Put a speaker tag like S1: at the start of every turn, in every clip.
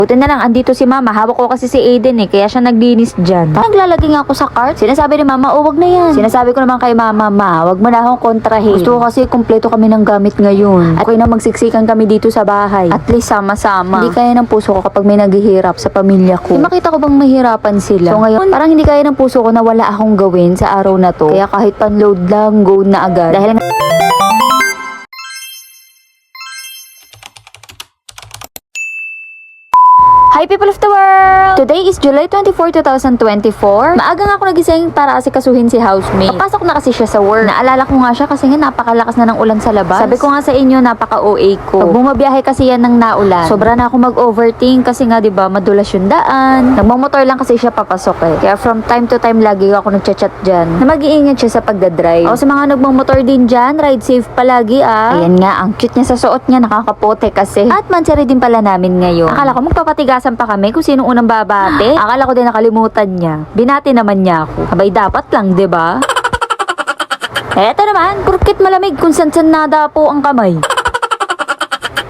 S1: Buti na lang, andito si mama. Hawak ko kasi si Aiden kaya siya naglinis dyan. Naglalagay nga ako sa cart. Sinasabi ni mama, wag na yan. Sinasabi ko naman kay mama, wag mo na akong kontrahin. Gusto ko kasi kumpleto kami ng gamit ngayon. At okay na magsiksikan kami dito sa bahay. At least sama-sama. Hindi kaya ng puso ko kapag may naghihirap sa pamilya ko. Makita ko bang mahirapan sila. So ngayon, parang hindi kaya ng puso ko na wala akong gawin sa araw na to. Kaya kahit pan-load lang, go na agad. Dahil hi people of the world! Today is July 24, 2024. Maaga nga ako nagising para asikasuhin si housemate. Papasok na kasi siya sa work. Naalala ko nga siya kasi nga napakalakas na ng ulan sa labas. Sabi ko nga sa inyo, napaka-OA ko. Pag bumabiyahe kasi yan ng naulan, sobra na ako mag-overthink kasi nga 'di ba madulas yung daan. Nagmamotor lang kasi siya papasok Kaya from time to time lagi ako nagchat-chat dyan na mag-iingat siya sa pagdadrive. O sa mga nagmamotor din dyan, ride safe palagi Ayan nga, ang cute niya sa suot niya, nakakapote kasi. At mansari din pala namin ngayon. Akala ko magpapatigasan pa kami kung sino unang babate. Akala ko din nakalimutan niya. Binati naman niya ako. Abay dapat lang, 'di ba? Eto naman, porket malamig kung san-san nadapo ang kamay.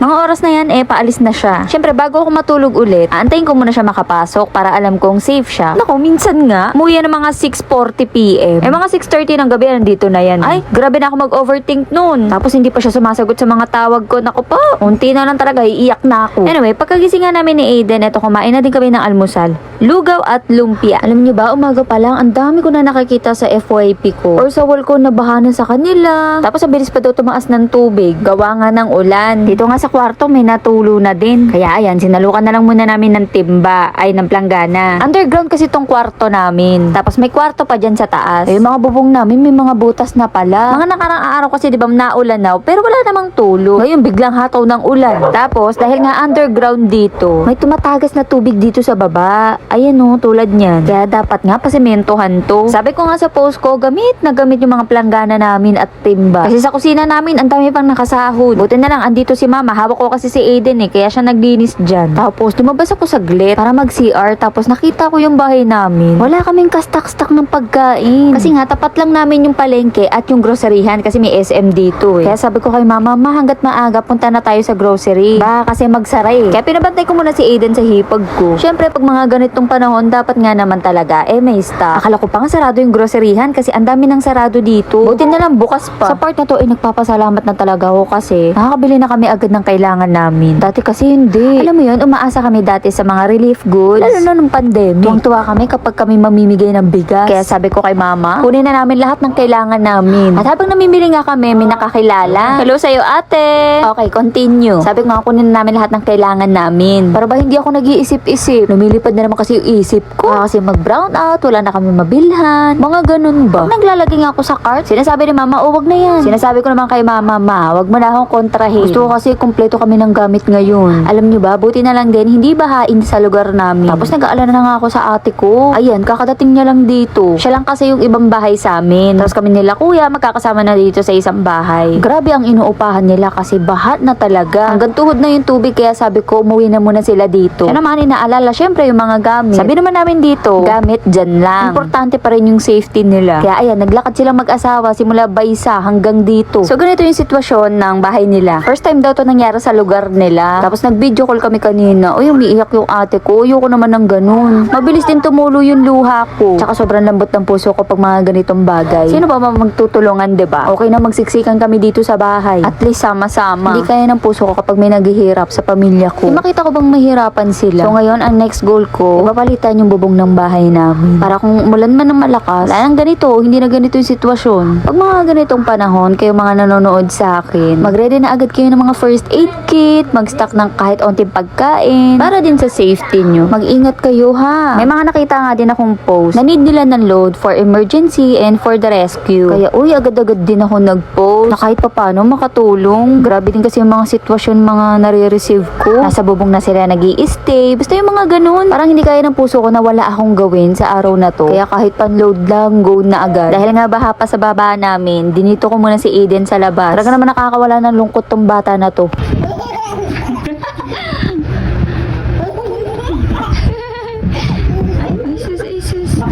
S1: Mga oras na yan, paalis na siya. Siyempre, bago ako matulog ulit, aantayin ko muna siya makapasok para alam kong safe siya. Naku, minsan nga, umuwi ng mga 6:40 PM. Mga 6:30 ng gabi, nandito na yan. Ay, grabe na ako mag-overthink noon. Tapos hindi pa siya sumasagot sa mga tawag ko. Naku po, unti na lang talaga, iiyak na ako. Anyway, pagkagising nga namin ni Aiden, kumain na din kami ng almusal. Lugaw at lumpia. Alam niyo ba, umaga pa lang, ang dami ko na nakikita sa FYP ko. Or sa wall ko, nabahanan sa kanila. Tapos, ang bilis pa daw tumaas ng tubig. Gawa nga ng ulan. Dito nga sa kwarto may natulo na din. Kaya ayan, sinalukan na lang muna namin ng timba, ay ng planggana. Underground kasi tong kwarto namin. Tapos may kwarto pa dyan sa taas. Yung mga bubong namin may mga butas na pala. Mga nakarang araw kasi di ba naulan na, pero wala namang tulo. Ngayon biglang hataw ng ulan. Tapos dahil nga underground dito, may tumatagas na tubig dito sa baba. Ayan tulad niyan. Kaya dapat nga pasimentohan to. Sabi ko nga sa post ko, gamit yung mga planggana namin at timba. Kasi sa kusina namin, ang dami pang nakasahod. Buti na lang, andito si mama. Hawak ko kasi si Aiden kaya siya naglinis dyan. Tapos lumabas ako saglit para mag-CR. Tapos nakita ko yung bahay namin. Wala kaming kastak-stak ng pagkain. Kasi nga tapat lang namin yung palengke at yung groceryhan kasi may SM dito Kaya sabi ko kay mama, hanggat maaga punta na tayo sa grocery. Baka kasi magsara Kaya pinabantay ko muna si Aiden sa hipag ko. Syempre pag mga ganitong panahon dapat nga naman talaga may stock. Akala ko pa nga sarado yung groceryhan kasi ang dami ng sarado dito. Buti na lang bukas pa. Sa part na to nagpapasalamat na talaga ako kasi nakakabili na kami agad ng kailangan namin. Dati kasi hindi. Alam mo yun, umaasa kami dati sa mga relief goods. Lalo na nung pandemic. Tuwang-tuwa kami kapag kami mamimigay ng bigas. Kaya sabi ko kay mama, kunin na namin lahat ng kailangan namin. At habang namimili nga kami, may nakakilala. Hello sa'yo ate! Okay, continue. Sabi ko nga, kunin na namin lahat ng kailangan namin. Para ba hindi ako nag-iisip-isip? Lumilipad na naman kasi yung isip ko. Kasi mag-brown out, wala na kami mabilhan. Mga ganun ba? Pag naglalagay nga ako sa cart, sinasabi ni mama, wag na yan. Sinasabi ko naman kay mama, wag mo na akong kontrahin. Gusto ko kasi kumpleto kami ng gamit ngayon. Alam nyo ba, buti na lang din, hindi bahain sa lugar namin. Tapos nag-aalala na nga ako sa ate ko. Ayan, kakadating niya lang dito. Siya lang kasi yung ibang bahay sa amin. Tapos kami nila kuya, magkakasama na dito sa isang bahay. Grabe ang inuupahan nila kasi bahat na talaga. Hanggang tuhod na yung tubig, kaya sabi ko, umuwi na muna sila dito. Siya naman inaalala, syempre yung mga gamit. Sabi naman namin dito, gamit dyan lang. Importante pa rin yung safety nila. Kaya ayan, naglakad silang mag-asawa simula Baysa hanggang dito. So ganito yung sitwasyon ng bahay nila. First time daw to nangyari sa lugar nila. Tapos nag-video call kami kanina. Uy, umiiyak yung ate ko. Ayoko naman ng ganun. Mabilis din tumulo yung luha ko. Tsaka sobrang lambot ng puso ko pag mga ganitong bagay. Sino ba magtutulungan, 'di ba? Okay na magsiksikan kami dito sa bahay. At least sama-sama. Hindi kaya ng puso ko kapag may naghihirap sa pamilya ko. Makita ko bang mahirapan sila. So ngayon, ang next goal ko, ipapalitan yung bubong ng bahay namin. Para kung umulan man ng malakas, wala nang ganito, hindi na ganito yung sitwasyon. Pag mga ganitong panahon, kayo mga nanonood sa akin, mag-ready na agad kayo ng mga first aid kit, mag-stock ng kahit onting pagkain, para din sa safety nyo. Mag-ingat kayo ha. May mga nakita nga din akong post na need nila ng load for emergency and for the rescue. Kaya agad-agad din ako nag-post na kahit papano makatulong. Grabe din kasi yung mga sitwasyon mga nare-receive ko. Nasa bubong na sila nag-i-stay. Basta yung mga ganun. Parang hindi kaya ng puso ko na wala akong gawin sa araw na to. Kaya kahit pan-load lang, go na agad. Dahil nga baha pa sa baba namin, dinito ko muna si Aiden sa labas. Talaga naman nakakawala ng lungkot tong bata na to.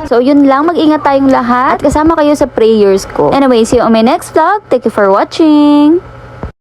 S1: So yun lang, mag-ingat tayong lahat at kasama kayo sa prayers ko. Anyway, see you on my next vlog. Thank you for watching.